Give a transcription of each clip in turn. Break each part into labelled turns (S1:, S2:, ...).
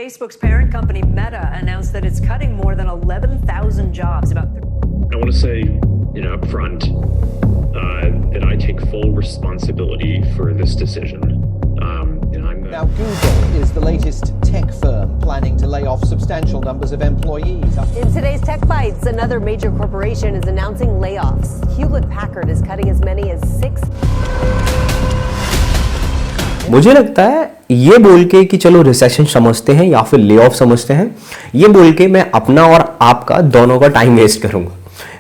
S1: Facebook's parent company Meta announced that it's cutting more than 11,000 jobs. I
S2: want to say, up front, that I take full responsibility for this decision.
S3: Now, Google is the latest tech firm planning to lay off substantial numbers of employees.
S4: In today's Tech Bites, another major corporation is announcing layoffs. Hewlett-Packard is cutting as many as 6.
S5: मुझे लगता है ये बोल के कि चलो recession समझते हैं या फिर ले ऑफ समझते हैं, ये बोल के मैं अपना और आपका दोनों का टाइम वेस्ट करूंगा।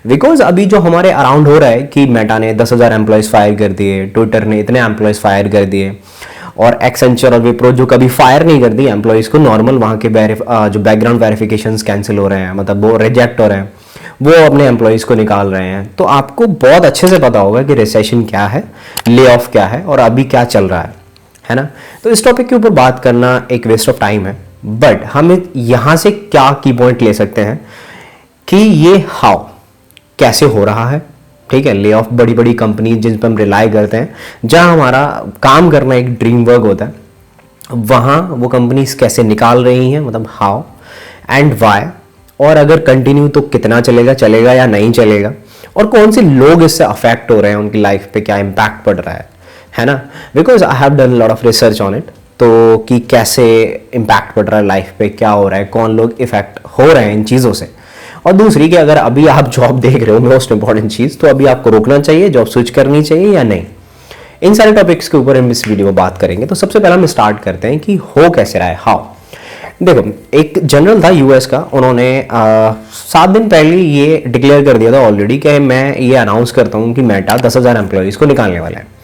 S5: बिकॉज अभी जो हमारे अराउंड हो रहा है कि मेटा ने 10,000 एम्प्लॉयज़ फायर कर दिए, ट्विटर ने इतने एम्प्लॉयज़ फायर कर दिए, और एक्सेंचर और विप्रो जो कभी फायर नहीं कर दी एम्प्लॉयज़ को, नॉर्मल वहाँ के जो बैकग्राउंड वेरिफिकेशंस कैंसिल हो रहे हैं, मतलब वो रिजेक्ट हो रहे हैं, वो अपने एम्प्लॉयज़ को निकाल रहे हैं। तो आपको बहुत अच्छे से पता होगा कि रिसेशन क्या है, ले ऑफ क्या है और अभी क्या चल रहा है ना। तो इस टॉपिक के ऊपर बात करना एक वेस्ट ऑफ टाइम है, बट हम यहाँ से क्या की पॉइंट ले सकते हैं कि ये हाउ कैसे हो रहा है। ठीक है, ले ऑफ बड़ी बड़ी कंपनी जिन पर हम रिलाई करते हैं, जहां हमारा काम करना एक ड्रीम वर्क होता है, वहां वो कंपनीज कैसे निकाल रही हैं, मतलब हाउ एंड वाई, और अगर कंटिन्यू तो कितना चलेगा या नहीं चलेगा, और कौन से लोग इससे अफेक्ट हो रहे हैं, उनकी लाइफ पे क्या इम्पैक्ट पड़ रहा है ना। Because I have done lot of research on it, तो कि कैसे इम्पैक्ट पड़ रहा है लाइफ पे, क्या हो रहा है, कौन लोग इफेक्ट हो रहे हैं इन चीज़ों से। और दूसरी कि अगर अभी आप जॉब देख रहे हो, मोस्ट इंपॉर्टेंट चीज़, तो अभी आपको रोकना चाहिए, जॉब स्विच करनी चाहिए या नहीं। इन सारे टॉपिक्स के ऊपर हम इस वीडियो में बात करेंगे। तो सबसे पहले हम स्टार्ट करते हैं कि हो कैसे रहा है, हाउ। देखो, एक जनरल था यूएस का, उन्होंने 7 दिन पहले ये डिक्लेयर कर दिया था ऑलरेडी कि मैं ये अनाउंस करता हूँ कि मेटा 10,000 एम्प्लॉयज़ को निकालने वाला है।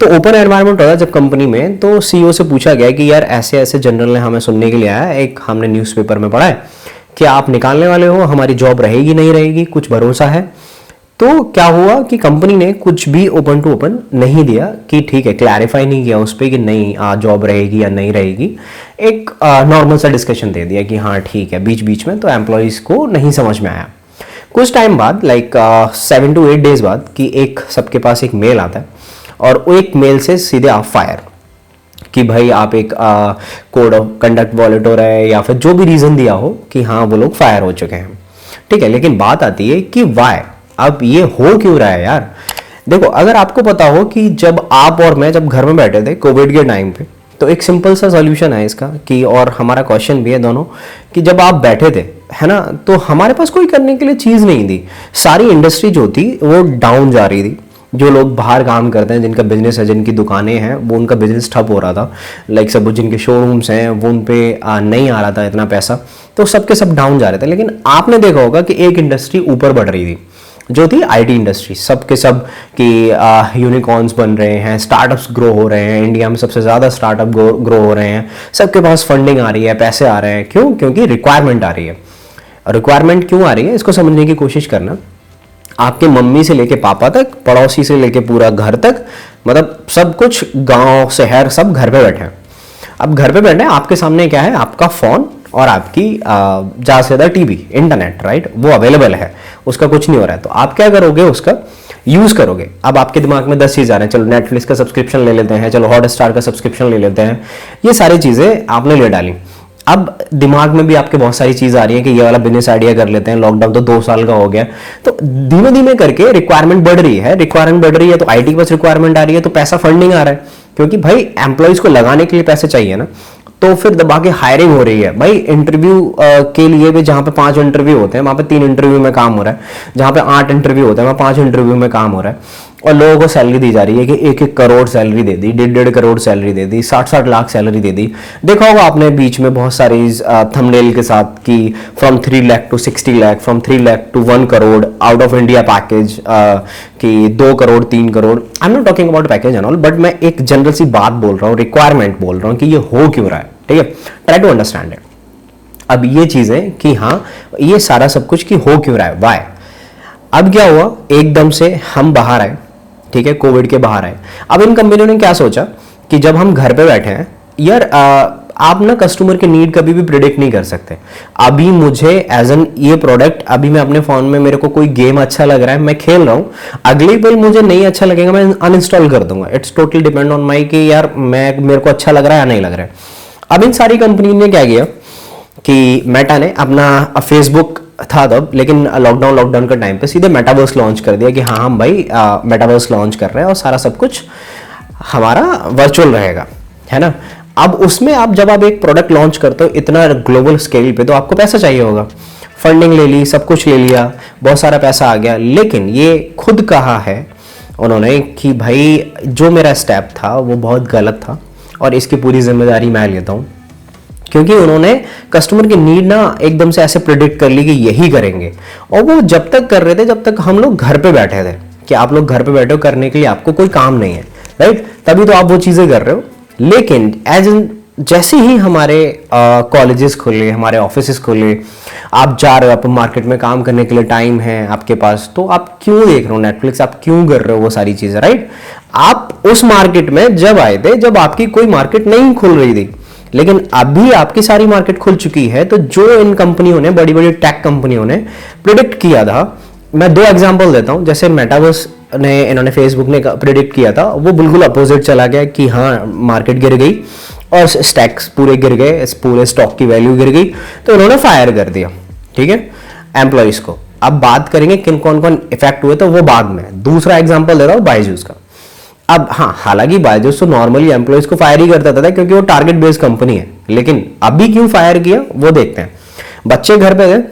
S5: तो ओपन एनवायरनमेंट होता है जब कंपनी में, तो सीईओ से पूछा गया कि यार ऐसे ऐसे जनरल ने हमें सुनने के लिए आया, एक हमने न्यूज़पेपर में पढ़ा है कि आप निकालने वाले हो, हमारी जॉब रहेगी नहीं रहेगी, कुछ भरोसा है। तो क्या हुआ कि कंपनी ने कुछ भी ओपन टू ओपन नहीं दिया कि ठीक है, क्लैरिफाई नहीं किया उस पर कि नहीं जॉब रहेगी या नहीं रहेगी। एक नॉर्मल सा डिस्कशन दे दिया कि हाँ ठीक है, बीच बीच में तो एम्प्लॉयज़ को नहीं समझ में आया। कुछ टाइम बाद, लाइक 7 to 8 days बाद, कि एक सबके पास एक मेल आता है, और वो एक मेल से सीधे आप फायर कि भाई आप एक कोड ऑफ कंडक्ट वॉलेट हो रहा है, या फिर जो भी रीज़न दिया हो कि हाँ वो लोग फायर हो चुके हैं। ठीक है, लेकिन बात आती है कि वाई, अब ये हो क्यों रहा है यार। देखो, अगर आपको पता हो कि जब आप और मैं जब घर में बैठे थे कोविड के टाइम पे, तो एक सिंपल सा सॉल्यूशन है इसका कि, और हमारा क्वेश्चन भी है दोनों, कि जब आप बैठे थे है ना, तो हमारे पास कोई करने के लिए चीज़ नहीं थी, सारी इंडस्ट्री जो थी वो डाउन जा रही थी। जो लोग बाहर काम करते हैं, जिनका बिजनेस है, जिनकी दुकानें हैं, वो उनका बिजनेस ठप हो रहा था। लाइक सब जिनके शोरूम्स हैं वो उन पे नहीं आ रहा था इतना पैसा, तो सबके सब डाउन जा रहे थे। लेकिन आपने देखा होगा कि एक इंडस्ट्री ऊपर बढ़ रही थी, जो थी आईटी इंडस्ट्री। सबके सब कि यूनिकॉर्न्स बन रहे हैं, स्टार्टअप्स ग्रो हो रहे हैं, इंडिया में सबसे ज़्यादा स्टार्टअप ग्रो हो रहे हैं, सबके पास फंडिंग आ रही है, पैसे आ रहे हैं। क्यों? क्योंकि रिक्वायरमेंट आ रही है। रिक्वायरमेंट क्यों आ रही है, इसको समझने की कोशिश करना। आपके मम्मी से लेके पापा तक, पड़ोसी से लेके पूरा घर तक, मतलब सब कुछ, गांव शहर सब घर पे बैठे हैं। अब घर पे बैठे हैं, आपके सामने क्या है, आपका फ़ोन और आपकी ज़्यादा से ज़्यादा टीवी, इंटरनेट, राइट, वो अवेलेबल है, उसका कुछ नहीं हो रहा है। तो आप क्या करोगे, उसका यूज़ करोगे। अब आपके दिमाग में 10 चीज़ आ रहे हैं, चलो नेटफ्लिक्स का सब्सक्रिप्शन ले लेते हैं, चलो हॉटस्टार का सब्सक्रिप्शन ले लेते हैं, ये सारी चीज़ें आपने ले डाली। अब दिमाग में भी आपके बहुत सारी चीज़ आ रही है कि ये वाला बिजनेस आइडिया कर लेते हैं, लॉकडाउन तो 2 साल का हो गया। तो धीमे धीमे करके रिक्वायरमेंट बढ़ रही है, तो आईटी के पास रिक्वायरमेंट आ रही है, तो पैसा फंडिंग आ रहा है, क्योंकि भाई एम्प्लॉयज़ को लगाने के लिए पैसे चाहिए ना। तो फिर दबा के हायरिंग हो रही है भाई। इंटरव्यू के लिए भी जहाँ पे 5 इंटरव्यू होते हैं, वहाँ पे 3 इंटरव्यू में काम हो रहा है, जहाँ पे 8 इंटरव्यू होते हैं, वहाँ 5 इंटरव्यू में काम हो रहा है। और लोगों को सैलरी दी जा रही है कि 1-1 करोड़ सैलरी दे दी, 1.5 करोड़ सैलरी दे दी, 60-60 लाख सैलरी दे दी। देखा होगा आपने बीच में बहुत सारी थंबनेल के साथ कि from 3 lakh to 60 lakh, from 3 lakh to 1 crore, out of India package कि 2 crore 3 crore. I am not talking about package and all, but मैं एक जनरल सी बात बोल रहा हूँ, रिक्वायरमेंट बोल रहा हूँ कि ये हो क्यों रहा है। ठीक है, ट्राई टू अंडरस्टैंड इट। अब ये चीजें कि हाँ ये सारा सब कुछ कि हो क्यों रहा है, वाई। अब क्या हुआ, एकदम से हम बाहर आए, ठीक है, कोविड के बाहर आए। अब इन कंपनियों ने क्या सोचा कि जब हम घर पे बैठे हैं यार, आप ना कस्टमर के नीड कभी भी प्रिडिक्ट नहीं कर सकते। अभी मुझे एज एन ये प्रोडक्ट, अभी मैं अपने फोन में, मेरे को कोई गेम अच्छा लग रहा है, मैं खेल रहा हूँ, अगले पल मुझे नहीं अच्छा लगेगा, मैं अनइंस्टॉल कर दूंगा। It's totally depend on my कि यार मेरे को अच्छा लग रहा है या नहीं लग रहा है। अब इन सारी कंपनी ने क्या किया कि मेटा ने अपना फेसबुक था तब, लेकिन लॉकडाउन का टाइम पे सीधे मेटावर्स लॉन्च कर दिया कि हाँ हम भाई मेटावर्स लॉन्च कर रहे हैं और सारा सब कुछ हमारा वर्चुअल रहेगा, है ना। अब उसमें जब आप एक प्रोडक्ट लॉन्च करते हो इतना ग्लोबल स्केल पे, तो आपको पैसा चाहिए होगा। फंडिंग ले ली, सब कुछ ले लिया, बहुत सारा पैसा आ गया, लेकिन ये खुद कहा है उन्होंने कि भाई जो मेरा स्टेप था वो बहुत गलत था और इसकी पूरी जिम्मेदारी मैं लेता हूँ, क्योंकि उन्होंने कस्टमर की नीड ना एकदम से ऐसे प्रिडिक्ट कर ली कि यही करेंगे, और वो जब तक कर रहे थे जब तक हम लोग घर पे बैठे थे कि आप लोग घर पे बैठे हो, करने के लिए आपको कोई काम नहीं है, राइट, तभी तो आप वो चीज़ें कर रहे हो। लेकिन जैसे ही हमारे कॉलेजेस खुले, हमारे ऑफिसेस खुले, आप जा रहे हो, आप मार्केट में काम करने के लिए टाइम है आपके पास, तो आप क्यों देख रहे हो नेटफ्लिक्स, आप क्यों कर रहे हो वो सारी चीज़ें, राइट। आप उस मार्केट में जब आए थे जब आपकी कोई मार्केट नहीं खुल रही थी, लेकिन अभी आपकी सारी मार्केट खुल चुकी है। तो जो इन कंपनियों ने, बड़ी बड़ी टेक कंपनियों ने प्रिडिक्ट किया था, मैं 2 एग्जांपल देता हूं। जैसे मेटावर्स ने, इन्होंने फेसबुक ने प्रिडिक्ट किया था, वो बिल्कुल अपोजिट चला गया कि हाँ मार्केट गिर गई और स्टैक्स पूरे गिर गए, पूरे स्टॉक की वैल्यू गिर गई, तो इन्होंने फायर कर दिया, ठीक है, एम्प्लॉइज को। अब बात करेंगे किन कौन कौन इफेक्ट हुए, तो वो बाद में। दूसरा एग्जांपल दे रहा हूं बायजूस का। अब हाँ, हालांकि बायजूस तो नॉर्मली एम्प्लॉइज को फायर ही करता था क्योंकि वो टारगेट बेस्ड कंपनी है, लेकिन अभी क्यों फायर किया वो देखते हैं। बच्चे घर पे थे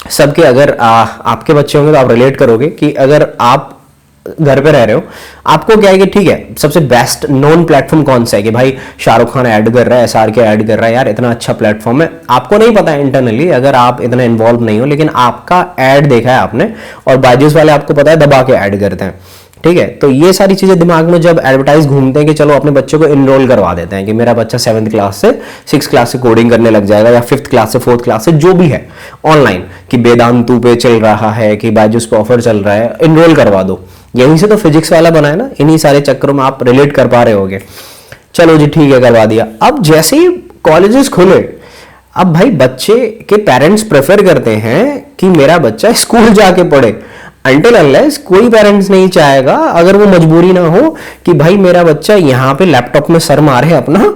S5: सबके, अगर आपके बच्चे होंगे तो आप रिलेट करोगे कि अगर आप घर पे रह रहे हो, आपको क्या है कि ठीक है, सबसे बेस्ट नोन प्लेटफॉर्म कौन सा है कि भाई शाहरुख खान ऐड कर रहा है, SRK ऐड कर रहा है, यार इतना अच्छा प्लेटफॉर्म है। आपको नहीं पता है इंटरनली, अगर आप इतना इन्वॉल्व नहीं हो, लेकिन आपका ऐड देखा है आपने, और बायजूस वाले आपको पता है दबा के ऐड करते हैं, ठीक है। तो ये सारी चीजें दिमाग में जब एडवर्टाइज घूमते हैं कि चलो अपने बच्चे को इनरोल करवा देते हैं कि मेरा बच्चा 7th क्लास से 6th क्लास से कोडिंग करने लग जाएगा, या 5th क्लास से 4th क्लास से जो भी है ऑनलाइन, कि वेदांतु पे चल रहा है, कि बायजूस पे ऑफर चल रहा है, इनरोल करवा दो। यहीं से तो फिजिक्स वाला बना है ना, इन्हीं सारे चक्करों में आप रिलेट कर पा रहे होगे। चलो जी ठीक है, करवा दिया। अब जैसे ही कॉलेजेस खुले, अब भाई बच्चे के पेरेंट्स प्रेफर करते हैं कि मेरा बच्चा स्कूल जाके पढ़े, अनटिल अनलेस कोई पेरेंट्स नहीं चाहेगा, अगर वो मजबूरी ना हो कि भाई मेरा बच्चा यहाँ पे लैपटॉप में सर मारे अपना,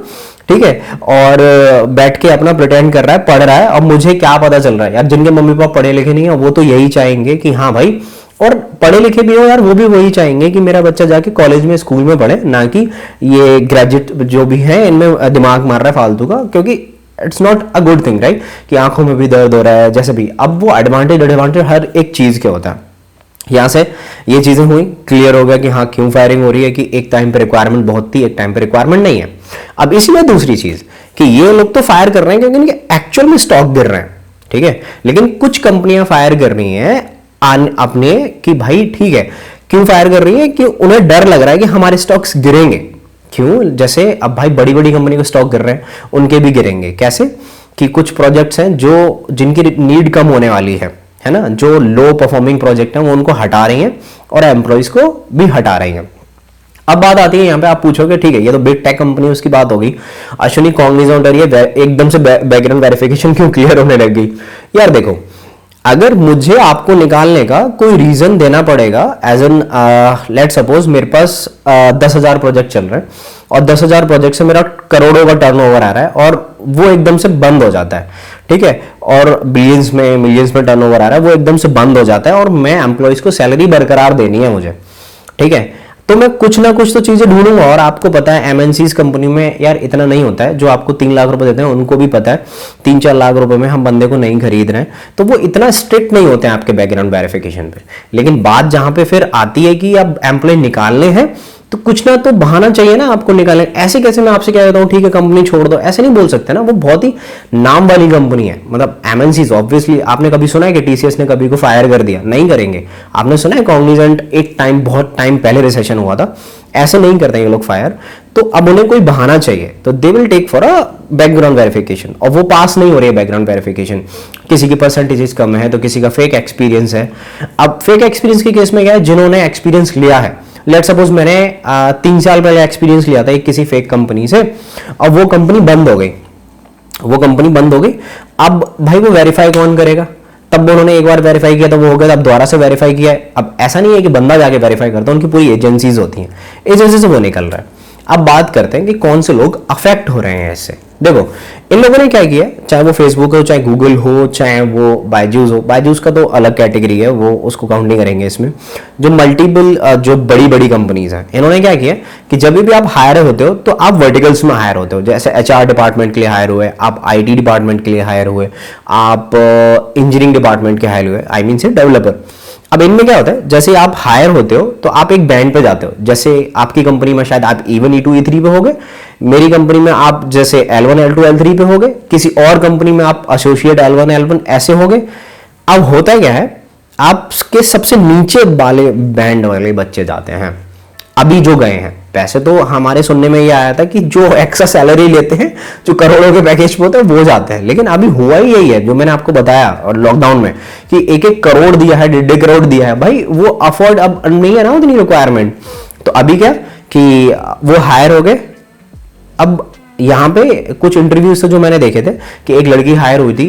S5: ठीक है, और बैठ के अपना प्रिटेंड कर रहा है, पढ़ रहा है। अब मुझे क्या पता चल रहा है यार, जिनके मम्मी पापा पढ़े लिखे नहीं है वो तो यही चाहेंगे कि हाँ भाई, और पढ़े लिखे भी हो यार वो भी वही चाहेंगे कि मेरा बच्चा जाके कॉलेज में, स्कूल में पढ़े, ना कि ये ग्रेजुएट जो भी है इनमें दिमाग मार रहा है फालतू का, क्योंकि it's not a good thing, right, कि आंखों में भी दर्द हो रहा है जैसे भी। अब वो एडवांटेज हर एक चीज के होता है। यहाँ से ये चीजें हुई, क्लियर हो गया कि हाँ क्यों फायरिंग हो रही है, कि एक टाइम पे रिक्वायरमेंट बहुत थी, एक टाइम पे रिक्वायरमेंट नहीं है। अब इसी में दूसरी चीज कि ये लोग तो फायर कर रहे हैं क्योंकि इनके एक्चुअल में स्टॉक गिर रहे हैं, ठीक है, लेकिन कुछ कंपनियां फायर कर रही हैं अपने कि भाई ठीक है, क्यों फायर कर रही है कि उन्हें डर लग रहा है कि हमारे स्टॉक्स गिरेंगे। क्यों? जैसे अब भाई बड़ी बड़ी कंपनी को स्टॉक गिर रहे हैं, उनके भी गिरेंगे। कैसे? कि कुछ प्रोजेक्ट्स हैं जो जिनकी नीड कम होने वाली है ना, जो लो परफॉर्मिंग प्रोजेक्ट हैं वो उनको हटा रही हैं और एम्प्लॉइज को भी हटा रही हैं। अब बात आती है यहाँ पे, आप पूछोगे ठीक है ये तो बिग टेक कंपनी उसकी बात होगी, अश्विनी कॉग्निजेंट और ये एकदम से बैकग्राउंड वेरिफिकेशन क्यों क्लियर होने लग गई? यार देखो, अगर मुझे आपको निकालने का कोई रीजन देना पड़ेगा, एज एन लेट सपोज मेरे पास 10,000 प्रोजेक्ट चल रहे हैं और 10,000 प्रोजेक्ट से मेरा करोड़ों का टर्नओवर आ रहा है और वो एकदम से बंद हो जाता है, ठीक है, और बिलियंस में मिलियंस में टर्नओवर आ रहा है, वो एकदम से बंद हो जाता है और मैं एम्प्लॉइज को सैलरी बरकरार देनी है मुझे, ठीक है, तो मैं कुछ ना कुछ तो चीजें ढूंढूंगा। और आपको पता है एमएनसीज कंपनी में यार इतना नहीं होता है, जो आपको 3 लाख रुपए देते हैं उनको भी पता है 3-4 लाख रुपए में हम बंदे को नहीं खरीद रहे हैं, तो वो इतना स्ट्रिक्ट नहीं होते हैं आपके बैकग्राउंड वेरिफिकेशन पे। लेकिन बात जहां पे फिर आती है कि अब एम्प्लॉय निकालने हैं तो कुछ ना तो बहाना चाहिए ना आपको निकालने। ऐसे कैसे मैं आपसे क्या कहता हूँ ठीक है कंपनी छोड़ दो, ऐसे नहीं बोल सकते ना, वो बहुत ही नाम वाली कंपनी है, मतलब एमएनसीज। ऑब्वियसली आपने कभी सुना है कि टीसीएस ने कभी को फायर कर दिया? नहीं करेंगे। आपने सुना है कॉग्निजेंट एक टाइम बहुत टाइम पहले रिसेशन हुआ था, ऐसे नहीं करते ये लोग फायर। तो अब उन्हें कोई बहाना चाहिए तो they will take for a background verification, और वो पास नहीं हो रही है बैकग्राउंड वेरिफिकेशन। किसी की परसेंटेजेस कम है तो किसी का फेक एक्सपीरियंस है। अब फेक एक्सपीरियंस के केस में क्या है, जिन्होंने एक्सपीरियंस लिया है, लेट सपोज मैंने 3 साल पहले एक्सपीरियंस लिया था एक किसी फेक कंपनी से, अब वो कंपनी बंद हो गई, अब भाई वो वेरीफाई कौन करेगा? तब उन्होंने एक बार वेरीफाई किया तो वो हो गया, अब दोबारा से वेरीफाई किया है। अब ऐसा नहीं है कि बंदा जाके वेरीफाई करता है, उनकी पूरी एजेंसीज होती हैं, एजेंसी से वो निकल रहा है। अब बात करते हैं कि कौन से लोग अफेक्ट हो रहे हैं इससे। देखो इन लोगों ने क्या किया, चाहे वो फेसबुक हो, चाहे गूगल हो, चाहे वो बायजूस हो। बायजूस का तो अलग कैटेगरी है, वो उसको काउंट नहीं करेंगे इसमें। जो मल्टीपल जो बड़ी बड़ी कंपनीज हैं, इन्होंने क्या किया कि जब भी आप हायर होते हो तो आप वर्टिकल्स में हायर होते हो। जैसे HR डिपार्टमेंट के लिए हायर हुए, आप IT डिपार्टमेंट के लिए हायर हुए, आप इंजीनियरिंग डिपार्टमेंट के हायर हुए, आई मीन से डेवलपर। अब इनमें क्या होता है, जैसे आप हायर होते हो तो आप एक बैंड पे जाते हो। जैसे आपकी कंपनी में शायद आप E1 E2 E3 पे हो गए, मेरी कंपनी में आप जैसे L1 L2 L3 पे हो गए, किसी और कंपनी में आप एसोसिएट L1 L1 ऐसे हो गए। अब होता क्या है, आपके सबसे नीचे वाले बैंड वाले बच्चे जाते हैं अभी जो गए हैं। पैसे तो हमारे सुनने में ये आया था कि जो एक्स्ट्रा सैलरी लेते हैं, जो करोड़ों के पैकेज पे होते हैं, वो जाते हैं। लेकिन अभी हुआ ही यही है जो मैंने आपको बताया, और लॉकडाउन में कि 1-1 करोड़ दिया है, 1.5 करोड़ दिया है, भाई वो अफोर्ड अब नहीं है ना उतनी रिक्वायरमेंट। तो अभी क्या कि वो हायर हो गए। अब यहाँ पे कुछ इंटरव्यूज से जो मैंने देखे थे कि एक लड़की हायर हुई थी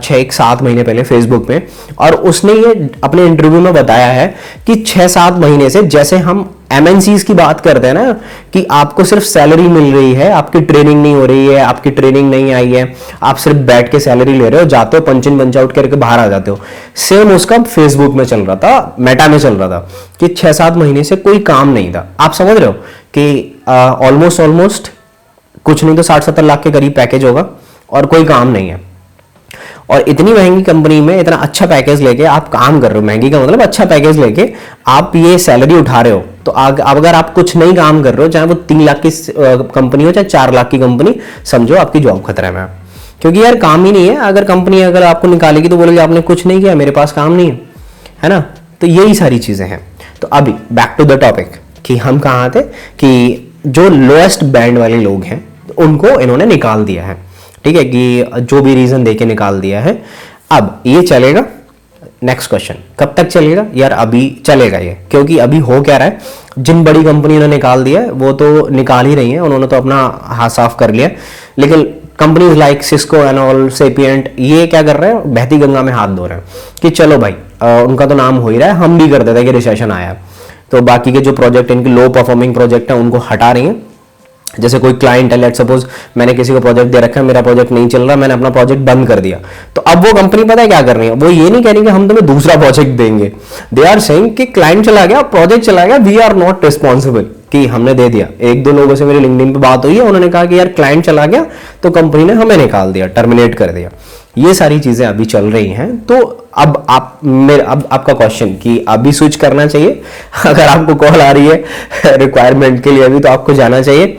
S5: 6-7 महीने पहले फेसबुक पे, और उसने ये अपने इंटरव्यू में बताया है कि 6-7 महीने से, जैसे हम MNCs की बात करते हैं ना कि आपको सिर्फ सैलरी मिल रही है, आपकी ट्रेनिंग नहीं हो रही है, आपकी ट्रेनिंग नहीं आई है, आप सिर्फ बैठ के सैलरी ले रहे हो, जाते हो पंच इन पंच आउट करके बाहर आ जाते हो। सेम उसका फेसबुक में चल रहा था, मेटा में चल रहा था कि 6-7 महीने से कोई काम नहीं था। आप समझ रहे हो कि ऑलमोस्ट कुछ नहीं तो 60-70 लाख के करीब पैकेज होगा और कोई काम नहीं है। और इतनी महंगी कंपनी में इतना अच्छा पैकेज लेके आप काम कर रहे हो, महंगी का मतलब अच्छा पैकेज लेके आप ये सैलरी उठा रहे हो, तो अगर आप कुछ नहीं काम कर रहे हो, चाहे वो 3 लाख की कंपनी हो चाहे 4 लाख की कंपनी, समझो आपकी जॉब खतरे में है। क्योंकि यार काम ही नहीं है। अगर कंपनी अगर आपको निकालेगी तो बोलेगी आपने कुछ नहीं किया, मेरे पास काम नहीं है ना। तो यही सारी चीजें हैं। तो अभी बैक टू द टॉपिक कि हम कहाँ थे कि जो लोएस्ट बैंड वाले लोग हैं उनको इन्होंने निकाल दिया है, ठीक है, कि जो भी रीजन देके निकाल दिया है। अब ये चलेगा, नेक्स्ट क्वेश्चन, कब तक चलेगा यार? अभी चलेगा ये, क्योंकि अभी हो क्या रहा है, जिन बड़ी कंपनी ने निकाल दिया है वो तो निकाल ही रही है, उन्होंने तो अपना हाथ साफ कर लिया। लेकिन companies like Cisco and all, Sapient, ये क्या कर रहे हैं, बहती गंगा में हाथ धो रहे हैं कि चलो भाई उनका तो नाम हो ही रहा है, हम भी कर देते हैं कि रिसेशन आया, तो बाकी के जो प्रोजेक्ट इनके लो परफॉर्मिंग प्रोजेक्ट है उनको हटा रही हैं। जैसे कोई क्लाइंट है, लेट्स सपोज मैंने किसी को प्रोजेक्ट दे रखा है, मेरा प्रोजेक्ट नहीं चल रहा, मैंने अपना प्रोजेक्ट बंद कर दिया, तो अब वो कंपनी पता है क्या कर रही है, वो ये नहीं कह रही कि हम तुम्हें दूसरा प्रोजेक्ट देंगे। दे आर सेइंग कि क्लाइंट चला गया, प्रोजेक्ट चला गया, वी आर नॉट रिस्पॉन्सिबल, कि हमने दे दिया। 1-2 लोगों से मेरे लिंक्डइन पे बात हुई है, उन्होंने कहा कि यार क्लाइंट चला गया तो कंपनी ने हमें निकाल दिया, टर्मिनेट कर दिया। ये सारी चीजें अभी चल रही हैं। तो अब आपका क्वेश्चन कि अभी स्विच करना चाहिए, अगर आपको कॉल आ रही है रिक्वायरमेंट के लिए अभी, तो आपको जाना चाहिए।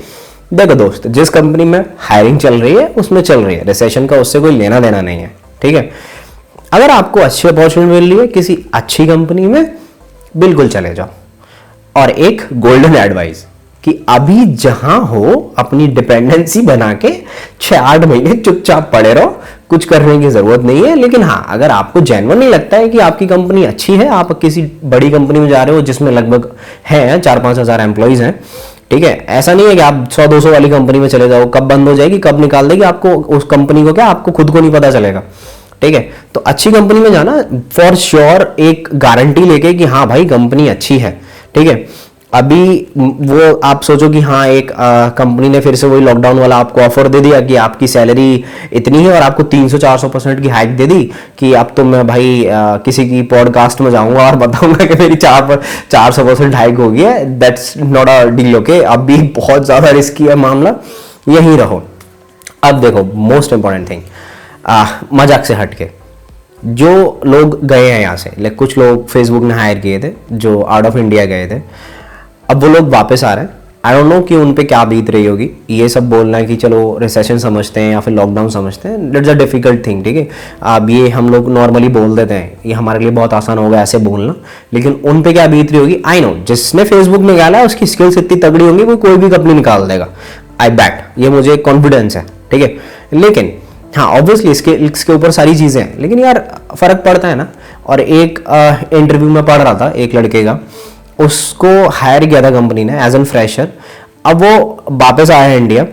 S5: देखो दोस्त, जिस कंपनी में हायरिंग चल रही है उसमें चल रही है, रिसेशन का उससे कोई लेना देना नहीं है, ठीक है। अगर आपको अच्छी अपॉर्चुनिटी मिल रही है किसी अच्छी कंपनी में, बिल्कुल चले जाओ। और एक गोल्डन एडवाइस कि अभी जहां हो अपनी डिपेंडेंसी बना के 6-8 महीने चुपचाप पड़े रहो, कुछ करने की जरूरत नहीं है। लेकिन हाँ, अगर आपको जेन्युइन नहीं लगता है कि आपकी कंपनी अच्छी है, आप किसी बड़ी कंपनी में जा रहे हो जिसमें लगभग है 4-5 हज़ार एम्प्लॉइज हैं, ठीक है, ऐसा नहीं है कि आप 100-200 वाली कंपनी में चले जाओ, कब बंद हो जाएगी कब निकाल देगी आपको उस कंपनी को, क्या आपको खुद को नहीं पता चलेगा, ठीक है। तो अच्छी कंपनी में जाना फॉर श्योर, एक गारंटी लेके कि हाँ भाई कंपनी अच्छी है, ठीक है। अभी वो आप सोचो कि हाँ एक कंपनी ने फिर से वही लॉकडाउन वाला आपको ऑफर दे दिया कि आपकी सैलरी इतनी है और आपको 300-400% की हाइक दे दी कि अब तो मैं भाई किसी की पॉडकास्ट में जाऊंगा और बताऊंगा कि मेरी 400% हाइक हो गई है। That's not a deal, okay. अभी बहुत ज्यादा रिस्की है मामला, यहीं रहो। अब देखो मोस्ट इंपॉर्टेंट थिंग, मजाक से हटके जो लोग गए हैं यहाँ से, लाइक कुछ लोग फेसबुक ने हायर किए थे जो आउट ऑफ इंडिया गए थे, अब वो लोग वापस आ रहे हैं। आई डोंट नो कि उन पे क्या बीत रही होगी। ये सब बोलना है कि चलो रिसेशन समझते हैं या फिर लॉकडाउन समझते हैं, दैट्स अ डिफिकल्ट थिंग, ठीक है। अब ये हम लोग नॉर्मली बोल देते हैं, ये हमारे लिए बहुत आसान होगा ऐसे बोलना, लेकिन उन पे क्या बीत रही होगी आई नो। जिसने फेसबुक निकाला है उसकी स्किल्स इतनी तगड़ी होंगी कोई भी कंपनी निकाल देगा, आई बैट, ये मुझे कॉन्फिडेंस है, ठीक है। लेकिन हाँ ऑब्वियसली इसके ऊपर सारी चीज़ें हैं, लेकिन यार फ़र्क पड़ता है ना। और एक इंटरव्यू में पढ़ रहा था एक लड़के का, उसको हायर किया था कंपनी ने एज एन फ्रेशर। अब वो वापस आया है इंडिया,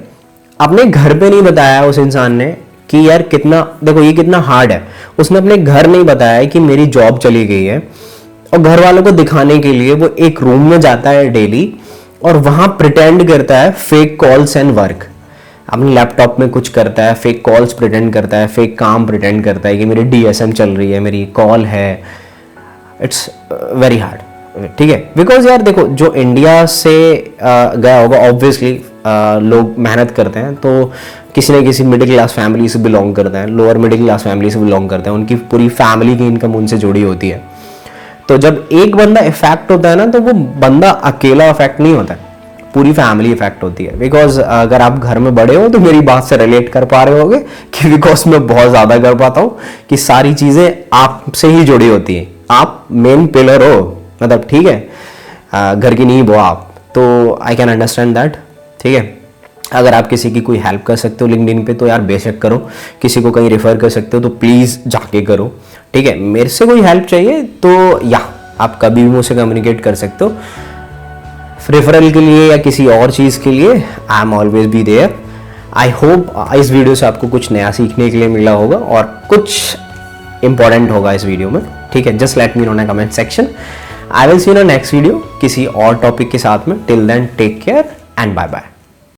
S5: अपने घर पे नहीं बताया उस इंसान ने कि यार कितना, देखो ये कितना हार्ड है। उसने अपने घर नहीं बताया कि मेरी जॉब चली गई है, और घर वालों को दिखाने के लिए वो एक रूम में जाता है डेली, और वहां प्रिटेंड करता है फेक कॉल्स एंड वर्क। अपने लैपटॉप में कुछ करता है, फेक कॉल्स प्रिटेंड करता है, फेक काम प्रिटेंड करता है कि मेरी DSM चल रही है, मेरी कॉल है। इट्स वेरी हार्ड, ठीक है। बिकॉज यार देखो, जो इंडिया से गया होगा ऑब्वियसली लोग मेहनत करते हैं, तो किसी न किसी मिडिल क्लास फैमिली से बिलोंग करते हैं, लोअर मिडिल क्लास फैमिली से बिलोंग करते हैं, उनकी पूरी फैमिली की इनकम उनसे जुड़ी होती है। तो जब एक बंदा इफेक्ट होता है ना, तो वो बंदा अकेला इफेक्ट नहीं होता है, पूरी फैमिली इफेक्ट होती है। बिकॉज अगर आप घर में बड़े हो तो मेरी बात से रिलेट कर पा रहे होगे कि बिकॉज मैं बहुत ज़्यादा कर पाता हूँ कि सारी चीज़ें आपसे ही जुड़ी होती हैं, आप मेन पिलर हो, मतलब ठीक है, घर की नींव हो आप, तो आई कैन अंडरस्टैंड दैट, ठीक है। अगर आप किसी की कोई हेल्प कर सकते हो लिंक्डइन पे तो यार बेशक करो, किसी को कहीं रेफर कर सकते हो तो प्लीज़ जाके करो, ठीक है। मेरे से कोई हेल्प चाहिए तो या आप कभी भी मुझसे कम्युनिकेट कर सकते हो, रेफरल के लिए या किसी और चीज़ के लिए। I am always be there. I hope इस वीडियो से आपको कुछ नया सीखने के लिए मिला होगा और कुछ इंपॉर्टेंट होगा इस वीडियो में, ठीक है। Just let me know in comment section. I will see you in next video किसी और टॉपिक के साथ में। Till then take care and bye bye.